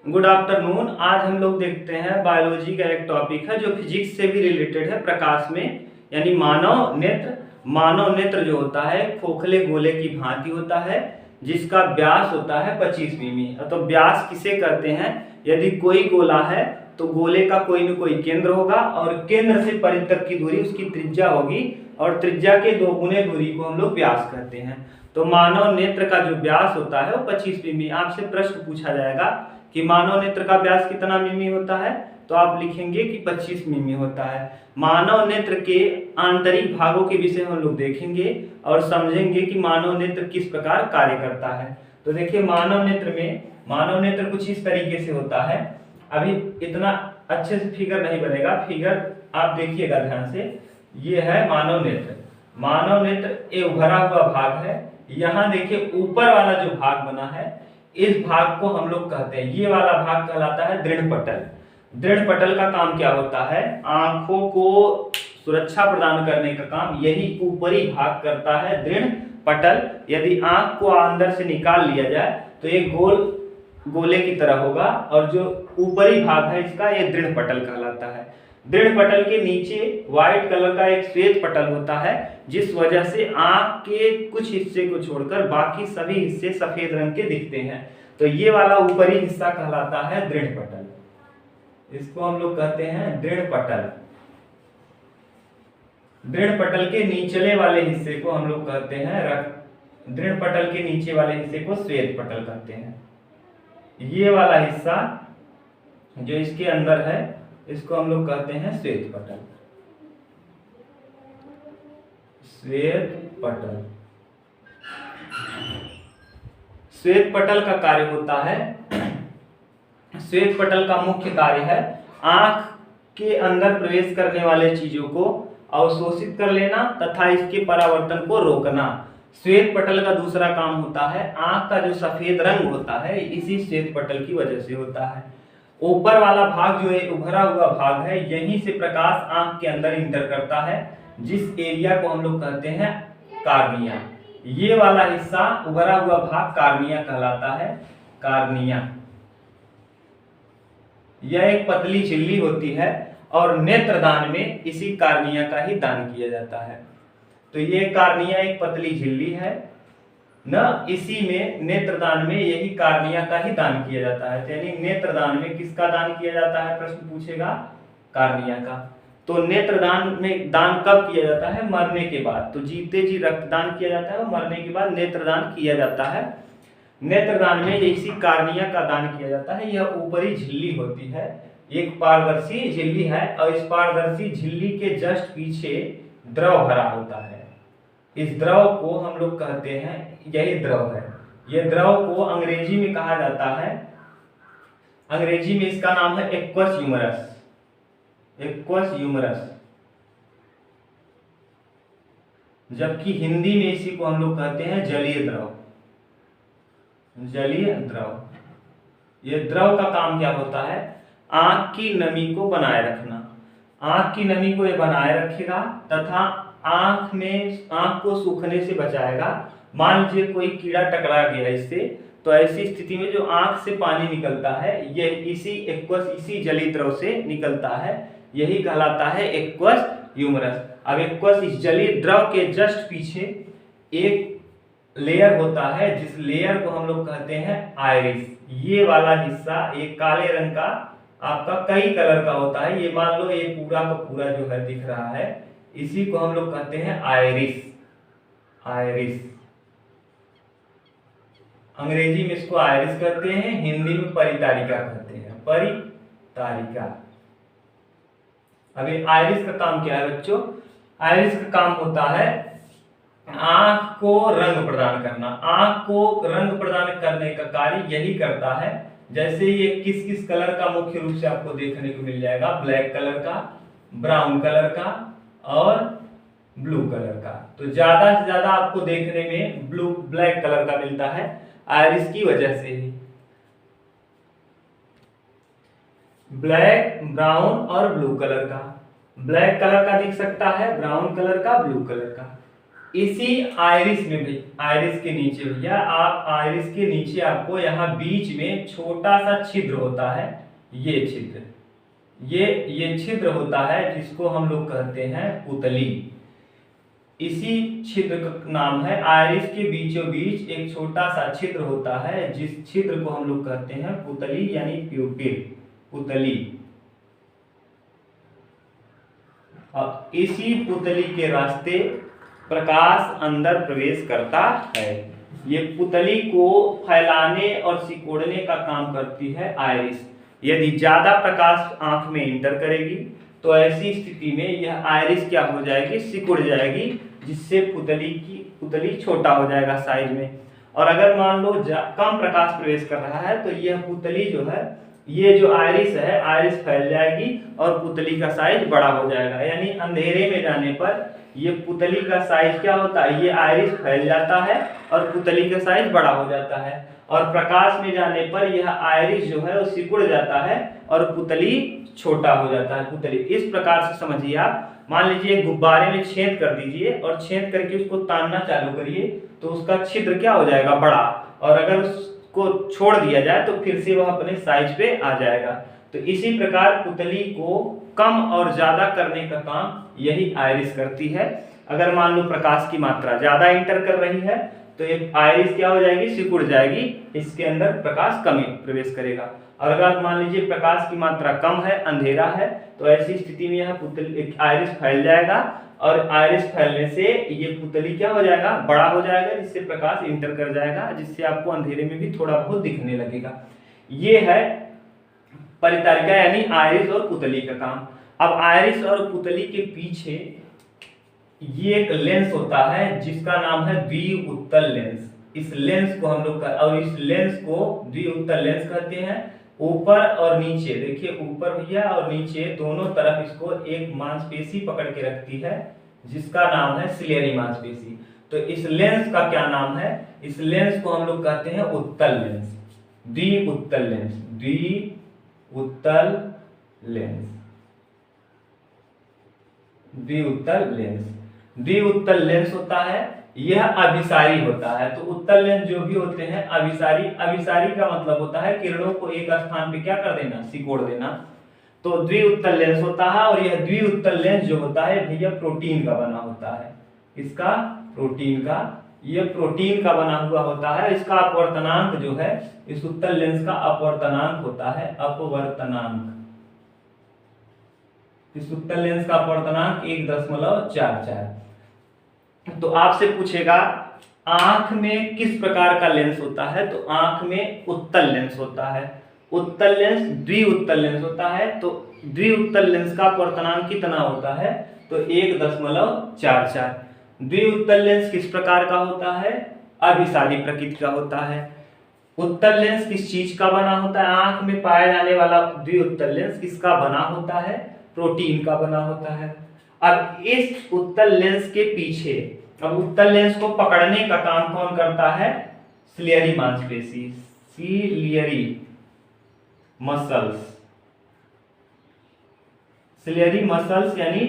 Good afternoon. आज हम लोग देखते हैं बायोलॉजी का एक टॉपिक है जो फिजिक्स से भी रिलेटेड है, प्रकाश में, यानी मानव नेत्र। मानव नेत्र जो होता है खोखले गोले की भांति होता है, जिसका व्यास होता है 25 मिमी। तो व्यास किसे कहते हैं? यदि कोई गोला है तो गोले का कोई न कोई केंद्र होगा और केंद्र से परिधि तक की दूरी उसकी त्रिज्या होगी, और त्रिज्या के 2 गुने दूरी को हम लोग व्यास कहते हैं। तो मानव नेत्र का जो व्यास होता है वो 25 मिमी। आपसे प्रश्न पूछा जाएगा कि मानव नेत्र का व्यास कितना मिमी होता है, तो आप लिखेंगे कि 25 मिमी होता है। मानव नेत्र के आंतरिक भागों के विषय हम लोग देखेंगे और समझेंगे कि मानव नेत्र किस प्रकार कार्य करता है। तो देखिए, मानव नेत्र कुछ इस तरीके से होता है। अभी इतना अच्छे से फिगर नहीं बनेगा, फिगर आप देखिएगा ध्यान से। ये है मानव नेत्र। मानव नेत्र ये उभरा हुआ भाग है। यहाँ देखिए ऊपर वाला जो भाग बना है, इस भाग को हम लोग कहते हैं, ये वाला भाग कहलाता है दृढ़ पटल। दृढ़ पटल का काम क्या होता है? आंखों को सुरक्षा प्रदान करने का काम यही ऊपरी भाग करता है, दृढ़ पटल। यदि आंख को अंदर से निकाल लिया जाए तो ये गोले की तरह होगा, और जो ऊपरी भाग है इसका ये दृढ़ पटल कहलाता है। दृढ़ पटल के नीचे व्हाइट कलर का एक श्वेत पटल होता है, जिस वजह से आंख के कुछ हिस्से को छोड़कर बाकी सभी हिस्से सफेद रंग के दिखते हैं। तो ये वाला ऊपरी हिस्सा कहलाता है दृढ़ पटल। इसको हम लोग कहते हैं दृढ़ पटल। दृढ़ पटल के निचले वाले हिस्से को हम लोग कहते हैं दृढ़ पटल के नीचे वाले हिस्से को श्वेत पटल कहते हैं। ये वाला हिस्सा जो इसके अंदर है इसको हम लोग कहते हैं श्वेत पटल। श्वेत पटल। श्वेत पटल का कार्य होता है, श्वेत पटल का मुख्य कार्य है आंख के अंदर प्रवेश करने वाले चीजों को अवशोषित कर लेना तथा इसके परावर्तन को रोकना। श्वेत पटल का दूसरा काम होता है, आंख का जो सफेद रंग होता है इसी श्वेत पटल की वजह से होता है। ऊपर वाला भाग जो है उभरा हुआ भाग है, यहीं से प्रकाश आंख के अंदर इंटर करता है, जिस एरिया को हम लोग कहते हैं कार्निया। ये वाला हिस्सा उभरा हुआ भाग कार्निया कहलाता है। कार्निया यह एक पतली झिल्ली होती है और नेत्रदान में इसी कार्निया का ही दान किया जाता है। तो ये कार्निया एक पतली झिल्ली है न, इसी में नेत्रदान में यही कार्निया का ही दान किया जाता है। यानी नेत्रदान में किसका दान किया जाता है, प्रश्न पूछेगा, कार्निया का। तो नेत्रदान में दान कब किया जाता है? मरने के बाद। तो जीते जी रक्तदान किया जाता है और मरने के बाद नेत्रदान किया जाता है। नेत्रदान में इसी कार्निया का दान किया जाता है। यह ऊपरी झिल्ली होती है, एक पारदर्शी झिल्ली है, और इस पारदर्शी झिल्ली के जस्ट पीछे द्रव भरा होता है। इस द्रव को हम लोग कहते हैं, यही द्रव है। यह द्रव को अंग्रेजी में कहा जाता है, अंग्रेजी में इसका नाम है एक्वस ह्यूमरस। एक्वस ह्यूमरस, जबकि हिंदी में इसी को हम लोग कहते हैं जलीय द्रव। जलीय द्रव। यह द्रव का काम क्या होता है? आंख की नमी को बनाए रखना। आंख की नमी को यह बनाए रखेगा तथा आंख को सूखने से बचाएगा। मान लीजिए कोई कीड़ा टकरा गया इससे, तो ऐसी स्थिति में जो आंख से पानी निकलता है यह इसी जलीय द्रव से निकलता है, यही कहलाता है एक्वस ह्यूमरस। अब एक्वस, इस जलीय द्रव के जस्ट पीछे एक लेयर होता है, जिस लेयर को हम लोग कहते हैं आइरिस। ये वाला हिस्सा एक काले रंग का आपका कई कलर का होता है। ये मान लो ये पूरा का पूरा जो है दिख रहा है, इसी को हम लोग कहते हैं आइरिस। आइरिस, अंग्रेजी में इसको आइरिस कहते हैं, हिंदी में परितारिका कहते हैं। परितारिका। अभी आइरिस का काम क्या है बच्चों? आइरिस का काम होता है आंख को रंग प्रदान करना। आंख को रंग प्रदान करने का कार्य यही करता है। जैसे ये किस किस कलर का मुख्य रूप से आपको देखने को मिल जाएगा? ब्लैक कलर का, ब्राउन कलर का और ब्लू कलर का। तो ज्यादा से ज्यादा आपको देखने में ब्लैक कलर का मिलता है, आइरिस की वजह से ही। ब्लैक, ब्राउन और ब्लू कलर का। ब्लैक कलर का दिख सकता है, ब्राउन कलर का, ब्लू कलर का। इसी आइरिस में भी, आइरिस के नीचे भैया, आप आइरिस के नीचे आपको यहाँ बीच में छोटा सा छिद्र होता है, ये छिद्र, ये छिद्र होता है जिसको हम लोग कहते हैं पुतली। इसी छिद्र का नाम है, आइरिस के बीचों बीच एक छोटा सा छिद्र होता है जिस छिद्र को हम लोग कहते हैं पुतली यानी प्यूपिल, पुतली। अब इसी पुतली के रास्ते प्रकाश अंदर प्रवेश करता है। ये पुतली को फैलाने और सिकोड़ने का काम करती है आइरिस। यदि ज्यादा प्रकाश आंख में इंटर करेगी तो ऐसी स्थिति में यह आइरिस क्या हो जाएगी, सिकुड़ जाएगी, जिससे पुतली छोटा हो जाएगा साइज में। और अगर मान लो कम प्रकाश प्रवेश कर रहा है तो यह पुतली जो है, ये जो आइरिस है, आइरिस फैल जाएगी और पुतली का साइज बड़ा हो जाएगा। यानी अंधेरे में जाने पर ये पुतली का साइज क्या होता है, ये आइरिस फैल जाता है और पुतली का साइज बड़ा हो जाता है। और प्रकाश में जाने पर यह आइरिस जो है वो सिकुड़ जाता है और पुतली छोटा हो जाता है। पुतली इस प्रकार से समझिए आप। मान लीजिए गुब्बारे में छेद कर दीजिए और छेद करके उसको तानना चालू करिए तो उसका छिद्र क्या हो जाएगा, बड़ा। और अगर उसको छोड़ दिया जाए तो फिर से वह अपने साइज पे आ जाएगा। तो इसी प्रकार पुतली को कम और ज्यादा करने का काम यही आइरिस करती है। अगर मान लो प्रकाश की मात्रा ज्यादा इंटर कर रही है तो ये आइरिस क्या हो जाएगी, सिकुड़ जाएगी, इसके अंदर प्रकाश कम प्रवेश करेगा। और अगर मान लीजिए प्रकाश की मात्रा कम है, अंधेरा है, तो ऐसी स्थिति में यह पुतली आइरिस फैल जाएगा और आइरिस फैलने से ये पुतली क्या हो जाएगा, बड़ा हो जाएगा, जिससे प्रकाश इंटर कर जाएगा, जिससे आपको अंधेरे में भी थोड़ा बहुत दिखने लगेगा। ये है परितारिका यानी आइरिस और पुतली का काम। अब आइरिस और पुतली के पीछे ये एक लेंस होता है जिसका नाम है द्विउत्तल लेंस। इस लेंस को हम लोग और इस लेंस को द्विउत्तल लेंस कहते हैं। ऊपर और नीचे देखिए, ऊपर भैया और नीचे दोनों तरफ इसको एक मांसपेशी पकड़ के रखती है जिसका नाम है सिलियरी मांसपेशी। तो इस लेंस का क्या नाम है, इस लेंस को हम लोग कहते हैं उत्तल लेंस, द्विउत्तल लेंस, द्विउत्तल लेंस, द्विउत्तल लेंस। द्विउत्तल लेंस होता है, यह अभिसारी होता है। तो उत्तल लेंस जो भी होते हैं अभिसारी, अभिसारी का मतलब होता है किरणों को एक स्थान पे क्या कर देना, सिकोड़ देना। तो द्विउत्तल लेंस होता है। और यह द्विउत्तल लेंस जो होता है भैया प्रोटीन का बना होता है। इसका प्रोटीन का, यह प्रोटीन का बना हुआ होता है। इसका अपवर्तनांक जो है, इस उत्तल लेंस का अपवर्तनांक होता है अपवर्तनांक। इस उत्तल लेंस का अपवर्तनांक 1.44। तो आपसे पूछेगा आंख में किस प्रकार का लेंस होता है, तो आंख में उत्तल लेंस होता है। उत्तल लेंस द्विउत्तल लेंस होता है। तो द्विउत्तल लेंस का अपवर्तनांक कितना होता है, तो 1.44। द्विउत्तल लेंस किस प्रकार का होता है, अभिसारी प्रकृति का होता है। उत्तल लेंस किस चीज का बना होता है, आंख में पाया जाने वाला द्विउत्तल लेंस किसका बना होता है, प्रोटीन का बना होता है। अब इस उत्तल लेंस के पीछे, अब उत्तल लेंस को पकड़ने का काम कौन करता है, सिलियरी मांसपेशी, सिलियरी मसल्स, सिलियरी मसल्स यानी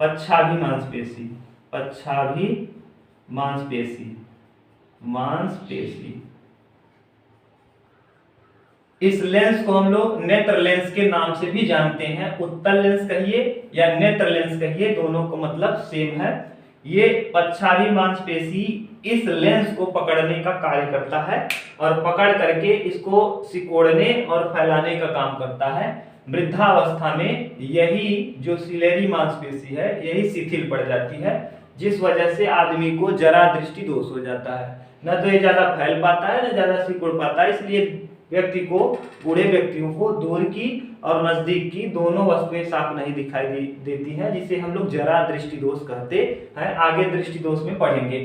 पच्छाभी मांसपेशी, पच्छाभी मांसपेशी, मांसपेशी। इस लेंस को हम लोग नेत्र लेंस के नाम से भी जानते हैं। उत्तल लेंस कहिए या नेत्र लेंस कहिए, दोनों को मतलब सेम है। ये पच्छाभी मांसपेशी इस लेंस को पकड़ने का कार्य करता है और पकड़ करके इसको सिकोड़ने और फैलाने का काम करता है। वृद्धावस्था में यही जो सिलियरी मांसपेशी है यही शिथिल पड़ जाती है, जिस वजह से आदमी को जरा दृष्टि दोष हो जाता है। न तो ये ज्यादा फैल पाता है, न ज्यादा सिकुड़ पाता है। इसलिए व्यक्ति को, बूढ़े व्यक्तियों को दूर की और नजदीक की दोनों वस्तुएं साफ नहीं दिखाई देती हैं, जिसे हम लोग जरा दृष्टि दोष कहते हैं। आगे दृष्टि दोष में पढ़ेंगे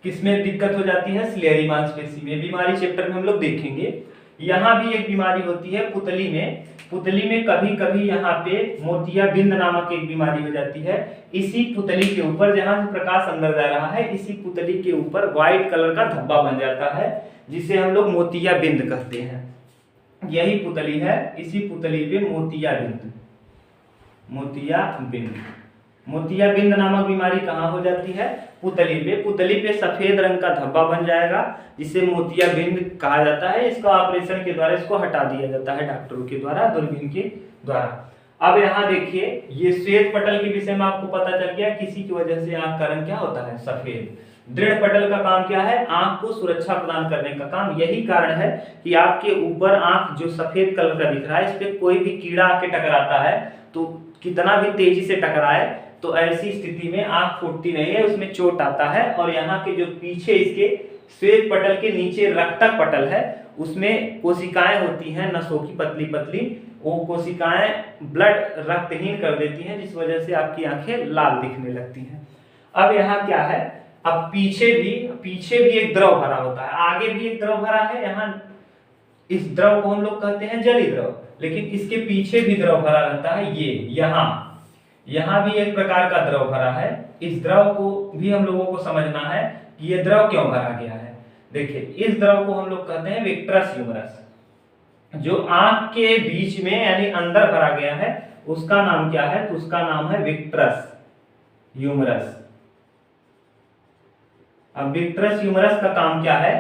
किसमें दिक्कत हो जाती है, सिलियरी मांसपेशी में। बीमारी चैप्टर में हम लोग देखेंगे। यहाँ भी एक बीमारी होती है पुतली में। पुतली में कभी कभी यहाँ पे मोतियाबिंद नामक एक बीमारी हो जाती है। इसी पुतली के ऊपर, जहां से प्रकाश अंदर जा रहा है, इसी पुतली के ऊपर व्हाइट कलर का धब्बा बन जाता है, जिसे हम लोग मोतियाबिंद कहते हैं। यही पुतली है, इसी पुतली पे मोतियाबिंद, मोतियाबिंद। मोतियाबिंद नामक बीमारी कहाँ हो जाती है? पुतली पे। पुतली पे सफेद रंग का धब्बा बन जाएगा जिसे मोतियाबिंद कहा जाता है। इसका ऑपरेशन के द्वारा इसको हटा दिया जाता है डॉक्टरों के द्वारा, दूरबीन के द्वारा। अब यहाँ देखिए, ये श्वेत पटल के विषय में आपको पता चल गया, किसी की वजह से आंख का रंग क्या होता है? सफेद। दृढ़ पटल का काम क्या है? आंख को सुरक्षा प्रदान करने का काम। यही कारण है कि आपके ऊपर आंख जो सफेद कलर का दिख रहा है, इस पे कोई भी कीड़ा आके टकराता है तो कितना भी तेजी से टकराए तो ऐसी स्थिति में आंख फूटती नहीं है, उसमें चोट आता है। और यहाँ के जो पीछे इसके श्वेत पटल के नीचे रक्तक पटल है, उसमें कोशिकाएं होती हैं नसों की पतली पतली, वो कोशिकाएं ब्लड रक्तहीन कर देती हैं, जिस वजह से आपकी आंखें लाल दिखने लगती हैं। अब यहाँ क्या है, अब पीछे भी एक द्रव भरा होता है, आगे भी एक द्रव भरा है। यहाँ इस द्रव को हम लोग कहते हैं जली द्रव, लेकिन इसके पीछे भी द्रव भरा रहता है। ये यहाँ भी एक प्रकार का द्रव भरा है। इस द्रव को भी हम लोगों को समझना है कि ये द्रव क्यों भरा गया है। देखिए, इस द्रव को हम लोग कहते हैं विट्रस ह्यूमरस। जो आंख के बीच में यानी अंदर भरा गया है उसका नाम क्या है? तो उसका नाम है विट्रस ह्यूमरस। अब विट्रस ह्यूमरस का काम क्या है?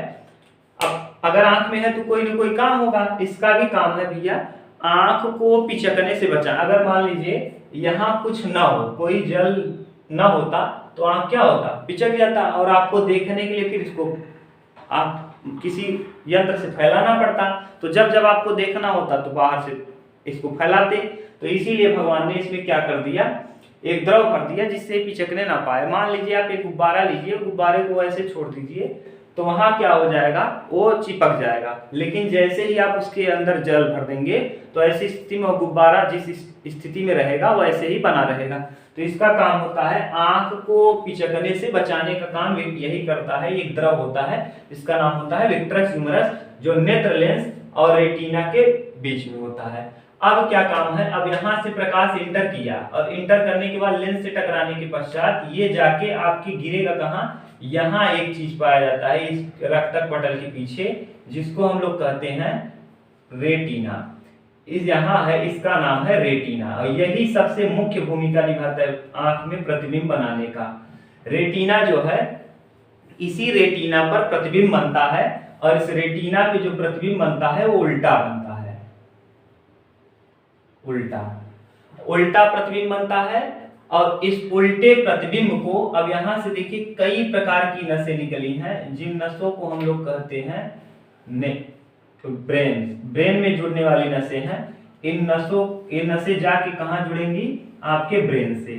अब अगर आंख में है तो कोई ना कोई काम होगा, इसका भी काम है भैया आंख को पिचकने से बचा। अगर मान लीजिए यहाँ कुछ ना हो, कोई जल ना होता तो आंख क्या होता? पिचक जाता, और आपको देखने के लिए फिर इसको आप किसी यंत्र से फैलाना पड़ता। तो जब आपको देखना होता तो बाहर से इसको फैलाते। तो इसीलिए भगवान ने इसमें क्या कर दिया, एक द्रव भर दिया जिससे पिचकने ना पाए। मान लीजिए आप एक गुब्बारा लीजिए, गुब्बारे को ऐसे छोड़ दीजिए तो वहां क्या हो जाएगा? वो चिपक जाएगा। लेकिन जैसे ही आप उसके अंदर जल भर देंगे तो ऐसी स्थिति में गुब्बारा जिस स्थिति में रहेगा वो ऐसे ही बना रहेगा। तो इसका काम होता है आंख को पिचकने से बचाने का काम यही करता है। एक द्रव होता है, इसका नाम होता है विट्रस ह्यूमरस, जो नेत्र लेंस और रेटिना के बीच में होता है। अब क्या काम है? अब यहाँ से प्रकाश इंटर किया और इंटर करने के बाद लेंस से टकराने के पश्चात ये जाके आपकी गिरेगा कहाँ? यहाँ एक चीज पाया जाता है इस रक्तक पटल के पीछे, जिसको हम लोग कहते हैं रेटिना। इस यहाँ है, इसका नाम है रेटिना, और यही सबसे मुख्य भूमिका निभाता है आंख में प्रतिबिंब बनाने का। रेटिना जो है, इसी रेटिना पर प्रतिबिंब बनता है, और इस रेटिना पे जो प्रतिबिंब बनता है वो उल्टा बनता है। उल्टा प्रतिबिंब बनता है। और इस उल्टे प्रतिबिंब को, अब यहां से देखिए कई प्रकार की नसें निकली हैं, जिन नसों को हम लोग कहते हैं ब्रेन में जुड़ने वाली नसें हैं। ये नसें जाके कहां जुड़ेंगी? आपके ब्रेन से।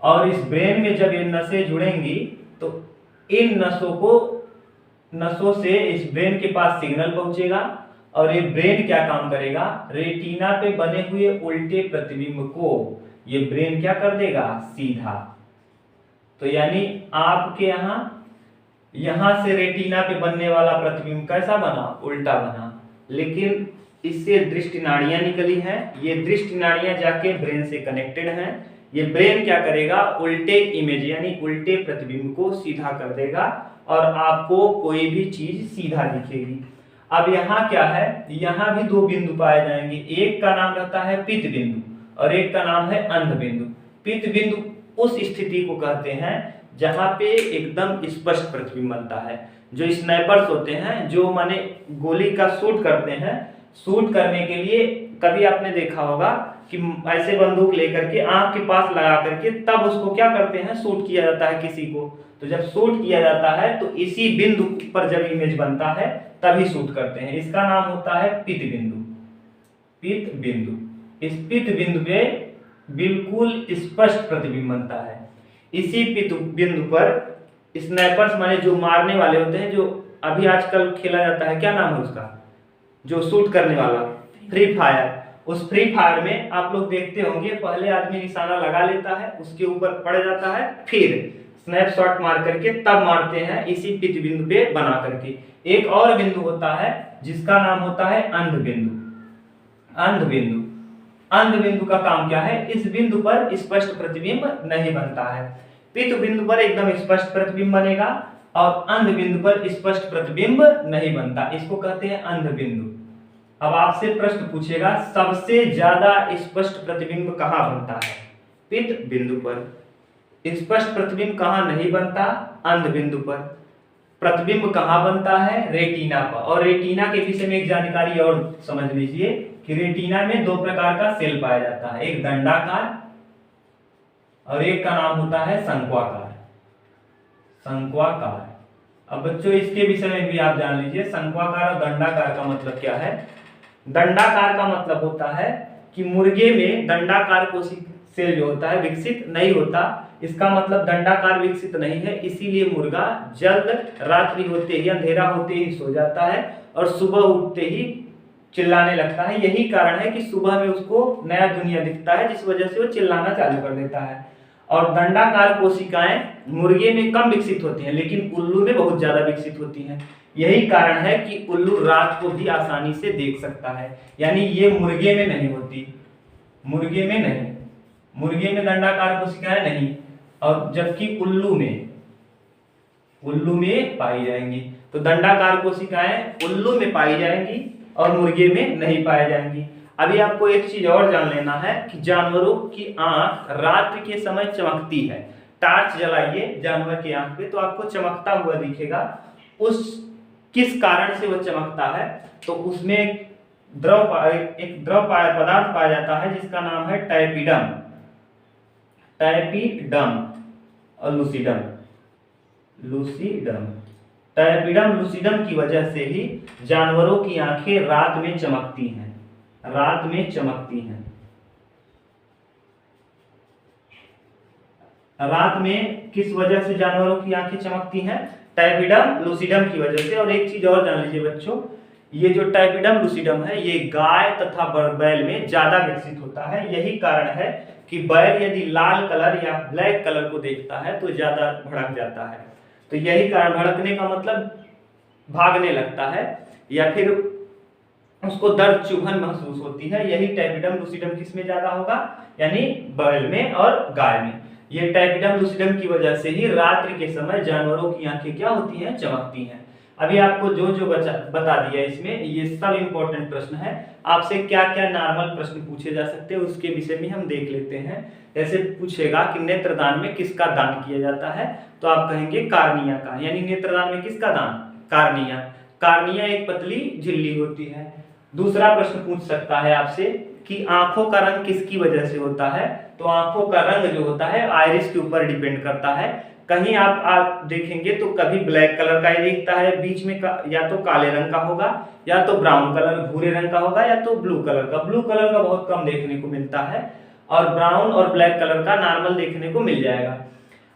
और इस ब्रेन में जब ये नसें जुड़ेंगी तो इन नसों से इस ब्रेन के पास सिग्नल पहुंचेगा, और ये ब्रेन क्या काम करेगा? रेटिना पे बने हुए उल्टे प्रतिबिंब को ये ब्रेन क्या कर देगा? सीधा। तो यानी आपके यहां से रेटिना पे बनने वाला प्रतिबिंब कैसा बना? उल्टा बना। लेकिन इससे दृष्टि नाड़ियां निकली हैं, ये दृष्टि नाड़ियां जाके ब्रेन से कनेक्टेड हैं। ये ब्रेन क्या करेगा? उल्टे इमेज यानी उल्टे प्रतिबिंब को सीधा कर देगा, और आपको कोई भी चीज सीधा दिखेगी। अब यहाँ क्या है? यहाँ भी दो बिंदु पाए जाएंगे, एक का नाम रहता है पित्त बिंदु और एक का नाम है अंध बिंदु। पित्त बिंदु उस स्थिति को कहते हैं जहाँ पे एकदम स्पष्ट प्रतिबिंब बनता है। जो स्नाइपर्स होते हैं, जो माने गोली का शूट करते हैं, शूट करने के लिए कभी आपने देखा होगा कि ऐसे बंदूक लेकर के आंख के पास लगा करके तब उसको क्या करते हैं? शूट किया जाता है किसी को। तो जब शूट किया जाता है तो इसी बिंदु पर जब इमेज बनता है तभी शूट करते हैं। इसका नाम होता है पित्त बिंदु। इस पित्त बिंदु पे बिल्कुल स्पष्ट प्रतिबिंब बनता है। इसी पित्त बिंदु पर स्नाइपर्स माने जो मारने वाले होते हैं, जो अभी आजकल खेला जाता है, क्या नाम है उसका, जो शूट करने वाला? Free fire. उस फ्री फायर में आप लोग देखते होंगे, पहले आदमी निशाना लगा लेता है, उसके ऊपर पड़ जाता है, फिर स्नैपशॉट मार करके तब मारते हैं इसी पित्त बिंदु पे बना करके। एक और बिंदु होता है जिसका नाम होता है अंध बिंदु का काम क्या है? इस बिंदु पर स्पष्ट प्रतिबिंब नहीं बनता है। पित्त बिंदु पर एकदम स्पष्ट प्रतिबिंब बनेगा और अंध बिंदु पर स्पष्ट प्रतिबिंब नहीं बनता। इसको कहते हैं अंध बिंदु। अब आपसे प्रश्न पूछेगा सबसे ज्यादा स्पष्ट प्रतिबिंब कहाँ बनता है? पित्त बिंदु पर। स्पष्ट प्रतिबिंब कहाँ नहीं बनता? अंध बिंदु पर। प्रतिबिंब कहाँ बनता है? रेटिना पर। और रेटिना के विषय में एक जानकारी और समझ लीजिए कि रेटिना में दो प्रकार का सेल पाया जाता है, एक दंडाकार और एक का नाम होता है शंक्वाकार। शंक्वाकार। अब बच्चों इसके विषय में भी आप जान लीजिए शंक्वाकार और दंडाकार का मतलब क्या है। दंडाकार का मतलब होता है कि मुर्गे में दंडाकार कोशिका सेल जो होता है विकसित नहीं होता। इसका मतलब दंडाकार विकसित नहीं है, इसीलिए मुर्गा जल्द रात्रि होते ही, अंधेरा होते ही सो जाता है और सुबह उठते ही चिल्लाने लगता है। यही कारण है कि सुबह में उसको नया दुनिया दिखता है, जिस वजह से वो चिल्लाना चालू कर देता है। और दंडाकार कोशिकाएं मुर्गे में कम विकसित होती हैं, लेकिन उल्लू में बहुत ज्यादा विकसित होती हैं। यही कारण है कि उल्लू रात को भी आसानी से देख सकता है, यानी ये मुर्गे में नहीं होती। मुर्गे में नहीं, मुर्गे में दंडाकार कोशिकाएं नहीं, और जबकि उल्लू में पाई जाएंगी। तो दंडाकार कोशिकाएं उल्लू में पाई जाएंगी और मुर्गे में नहीं पाई जाएंगी। अभी आपको एक चीज और जान लेना है कि जानवरों की आंख रात्रि के समय चमकती है। टॉर्च जलाइए जानवर की आंख पे तो आपको चमकता हुआ दिखेगा। उस किस कारण से वह चमकता है? तो उसमें एक द्रव पदार्थ पाया जाता है जिसका नाम है टैपीडम और लूसीडम। टैपीडम लूसीडम की वजह से ही जानवरों की आंखें रात में चमकती हैं। रात में किस वजह से जानवरों की आंखें चमकती हैं? टैपीडम लूसीडम की वजह से। और एक चीज और जान लीजिए बच्चों, ये जो टैपीडम लूसीडम है ये गाय तथा बैल में ज्यादा विकसित होता है। यही कारण है कि बैल यदि लाल कलर या ब्लैक कलर को देखता है तो ज्यादा भड़क जाता है। तो यही कारण, भड़कने का मतलब भागने लगता है या फिर उसको दर्द चुभन महसूस होती है। यही टैपीडम लूसीडम किस में ज्यादा होगा? यानी बैल में और गाय में। ये टैपीडम लूसीडम की वजह से ही रात्रि के समय जानवरों की आंखें क्या होती हैं? चमकती हैं। अभी आपको जो बता दिया इसमें, ये सब इंपॉर्टेंट प्रश्न है। आपसे क्या क्या नॉर्मल प्रश्न पूछे जा सकते हैं उसके विषय में हम देख लेते हैं। जैसे पूछेगा कि नेत्रदान में किसका दान किया जाता है, तो आप कहेंगे कार्निया का। यानी नेत्रदान में किसका दान? कार्निया। कार्निया एक पतली झिल्ली होती है। दूसरा प्रश्न पूछ सकता है आपसे कि आंखों का रंग किसकी वजह से होता है? तो आंखों का रंग जो होता है आइरिस के ऊपर डिपेंड करता है। कहीं आप देखेंगे तो कभी ब्लैक कलर का ही दिखता है, बीच में या तो काले रंग का होगा, या तो ब्राउन कलर भूरे रंग का होगा, या तो ब्लू कलर का। ब्लू कलर का बहुत कम देखने को मिलता है और ब्राउन और ब्लैक कलर का नॉर्मल देखने को मिल जाएगा।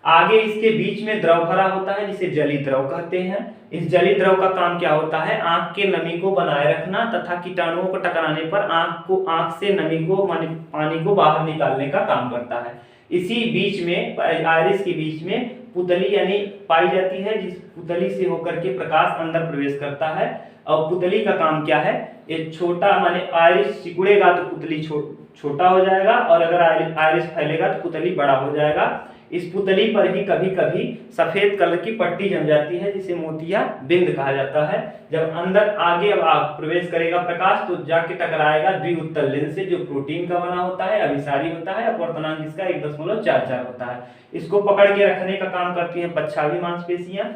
आगे इसके बीच में द्रव भरा होता है जिसे जली द्रव कहते हैं। इस जली द्रव का काम क्या होता है? आंख के नमी को बनाए रखना तथा कीटाणुओं को टकराने पर आंख से नमी को पानी को बाहर निकालने का काम करता है। इसी बीच में आइरिस के बीच में पुतली यानी पाई जाती है, जिस पुतली से होकर के प्रकाश अंदर प्रवेश करता है। और पुतली का काम क्या है? एक छोटा माने आइरिस सिकुड़ेगा तो पुतली छोटा हो जाएगा, और अगर आइरिस फैलेगा तो पुतली बड़ा हो जाएगा। इस पुतली पर ही कभी कभी सफेद कलर की पट्टी जम जाती है जिसे मोतिया बिंद कहा जाता है। जब अंदर आगे अब प्रवेश करेगा प्रकाश तो जाके टकराएगा द्विउत्तल लेंस से, जो प्रोटीन का बना होता है, अभिसारी होता है, अपवर्तनांक इसका 1.44 होता है। इसको पकड़ के रखने का काम करती हैं पच्छावी मांसपेशियां।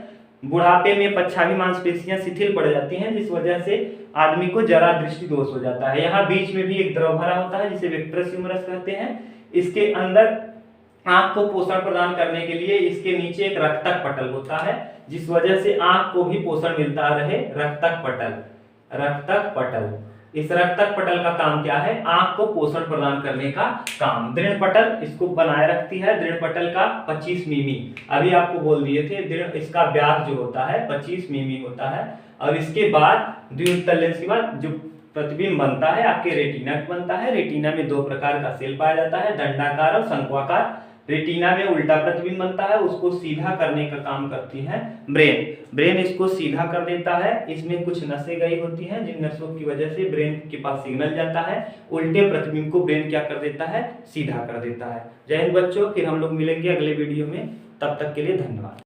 बुढ़ापे में पच्छावी मांसपेशियां शिथिल पड़ जाती हैं, जिस वजह से आदमी को जरा दृष्टि दोष हो जाता है। यहाँ बीच में भी एक द्रव भरा होता है जिसे विट्रस ह्यूमरस कहते हैं। इसके अंदर आंख को पोषण प्रदान करने के लिए इसके नीचे एक रक्तक पटल होता है, जिस वजह से आंख को भी पोषण मिलता रहे। रक्तक पटल। इस रक्तक पटल का काम क्या है? आंख को पोषण प्रदान करने का काम। दृढ़ पटल इसको बनाए रखती है। दृढ़ पटल का 25 मिमी, अभी आपको बोल दिए थे, दृढ़ इसका व्यास जो होता है 25 मिमी होता है। और इसके बाद द्विउत्तल लेंस के बाद जो प्रतिबिंब बनता है आपके रेटिना बनता है। रेटिना में दो प्रकार का सेल पाया जाता है, दंडाकार और शंक्वाकार। रेटिना में उल्टा प्रतिबिंब बनता है, उसको सीधा करने का काम करती है ब्रेन इसको सीधा कर देता है। इसमें कुछ नसें गई होती हैं, जिन नसों की वजह से ब्रेन के पास सिग्नल जाता है। उल्टे प्रतिबिंब को ब्रेन क्या कर देता है? सीधा कर देता है। जय हिंद बच्चों, फिर हम लोग मिलेंगे अगले वीडियो में। तब तक के लिए धन्यवाद।